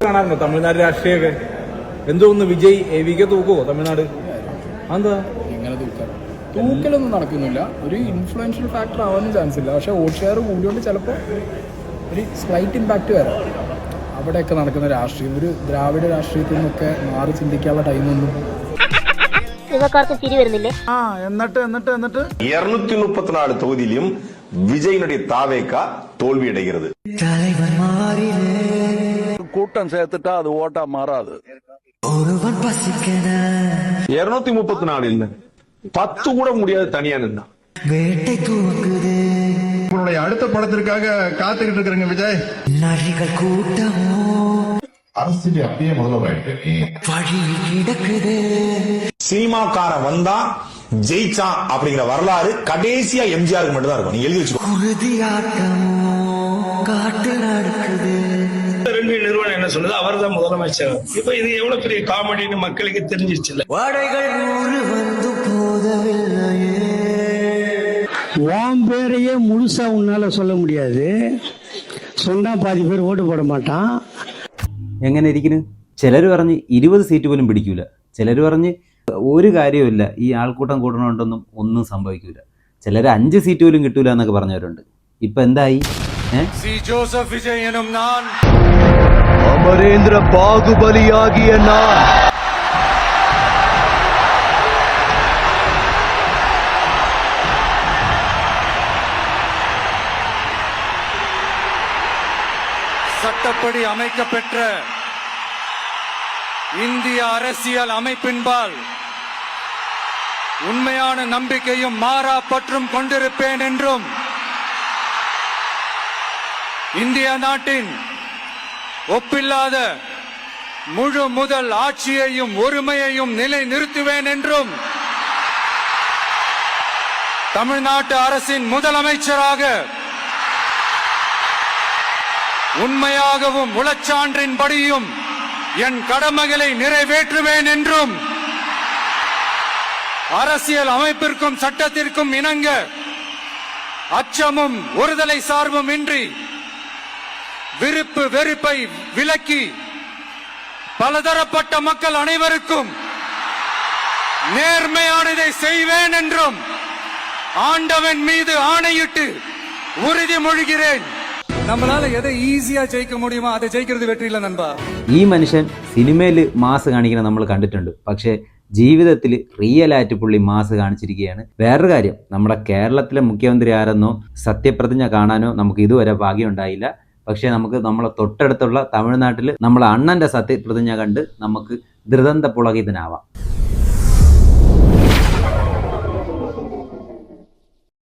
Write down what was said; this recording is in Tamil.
കാണാറുണ്ടോ തമിഴ്നാട് രാഷ്ട്രീയമൊക്കെ? എന്തോന്ന് വിജയ് വിക്കെ തൂക്കുവോ തമിഴ്നാട്? എന്താ എങ്ങനെ തൂക്കലൊന്നും നടക്കുന്നില്ല. ഒരു ഇൻഫ്ലുവൻഷ്യൽ ഫാക്ടർ ആവാനും ചാൻസ് ഇല്ല. പക്ഷെ വോട്ട് ഷെയർ കൂടിയോണ്ട് ചിലപ്പോൾ ഒരു സ്ലൈറ്റ് ഇമ്പാക്റ്റ് വരാം. അവിടെയൊക്കെ നടക്കുന്ന രാഷ്ട്രീയം ഒരു ദ്രാവിഡ രാഷ്ട്രീയത്തിൽ നിന്നൊക്കെ മാറി ചിന്തിക്കാനുള്ള ടൈമൊന്നും ചിരി വരുന്നില്ലേ? എന്നിട്ട് 234 தொகுதியிலும் விஜயினுடைய தாவேகா தோல்வி அடைகிறது. கூட்டம் சேர்த்துட்டா அது ஓட்டா மாறாது. 234 10 கூட முடியாது தனியா நின்னா. உங்களுடைய அடுத்த படத்திற்காக காத்துக்கிட்டு இருக்கிறேங்க விஜய். அரசியல் அப்படியே முதல்வராயிட்டு சினிமாக்கார வந்தா ஜெயிச்சா அப்படிங்கிற வரலாறு கடைசியா எம்ஜிஆருக்கு மட்டும் தான் இருக்கும். நீங்க எழுதி வச்சுக்கோ. ரெண்டு நிறுவனம் என்ன சொல்லுது, அவர் தான் முதலமைச்சர். இப்ப இது எவ்வளவு பெரிய காமெடின்னு மக்களுக்கு தெரிஞ்சிச்சு. உன் பேரையே முழுசா உன்னால சொல்ல முடியாது. சொன்னா பாதி பேர் ஓட்டு போட மாட்டான். എങ്ങനെ ഇരിക്കുന്നു? ചിലർ പറഞ്ഞ് 20 സീറ്റ് പോലും പിടിക്കൂല. ചിലർ പറഞ്ഞ് ഒരു കാര്യവുമില്ല, ഈ ആൾക്കൂട്ടം കൂടണോണ്ടൊന്നും ഒന്നും സംഭവിക്കൂല. ചിലർ 5 സീറ്റ് പോലും കിട്ടൂല എന്നൊക്കെ പറഞ്ഞവരുണ്ട്. ഇപ്പൊ എന്തായി? ജോസഫ് വിജയനും ഞാൻ അമരേന്ദ്ര ബാഹുബലിയാകിയ ഞാൻ சட்டப்படி அமைக்கப்பெற்ற இந்திய அரசியல் அமைப்பின்பால் உண்மையான நம்பிக்கையும் மாறா பற்றும் கொண்டிருப்பேன் என்றும் இந்திய நாட்டின் ஒப்பில்லாத முழு முதல் ஆட்சியையும் ஒருமையையும் நிலை நிறுத்துவேன் என்றும் தமிழ்நாட்டு அரசின் முதலமைச்சராக உண்மையாகவும் உளச்சான்றின்படியும் என் கடமைகளை நிறைவேற்றுவேன் என்றும் அரசியல் அமைப்பிற்கும் சட்டத்திற்கும் இணங்க அச்சமும் ஒருதலை சார்பும் இன்றி விருப்பு வெறுப்பை விலக்கி பலதரப்பட்ட மக்கள் அனைவருக்கும் நேர்மையானதை செய்வேன் என்றும் ஆண்டவன் மீது ஆணையிட்டு உறுதிமொழிகிறேன். നമ്മളാல എதை ഈസിയാ ജയിക്കാൻ முடியுമോ அதை ജയിക്കുന്നത് വെற்றிയില്ല നൻപാ. ഈ മനുഷ്യൻ സിനിമയിൽ മാസ് കാണിക്കണം നമ്മൾ കണ്ടിട്ടുണ്ട്. പക്ഷേ ജീവിതത്തിൽ റിയലായിട്ട് പുള്ളി മാസ് കാണിച്ചിരിക്കുകയാണ്. വേറൊരു കാര്യം, നമ്മുടെ കേരളത്തിലെ മുഖ്യമന്ത്രി ആരെന്നോ സത്യപ്രതിജ്ഞ കാണാനോ നമുക്ക് ഇതുവരെ ഭാഗ്യം ഉണ്ടായില്ല. പക്ഷേ നമുക്ക് നമ്മളെ തൊട്ടടുത്തുള്ള തമിഴ്നാട്ടിൽ നമ്മളെ അണ്ണൻ്റെ സത്യപ്രതിജ്ഞ കണ്ട് നമുക്ക് ധൃതന്ത പുളകിതനാവാം.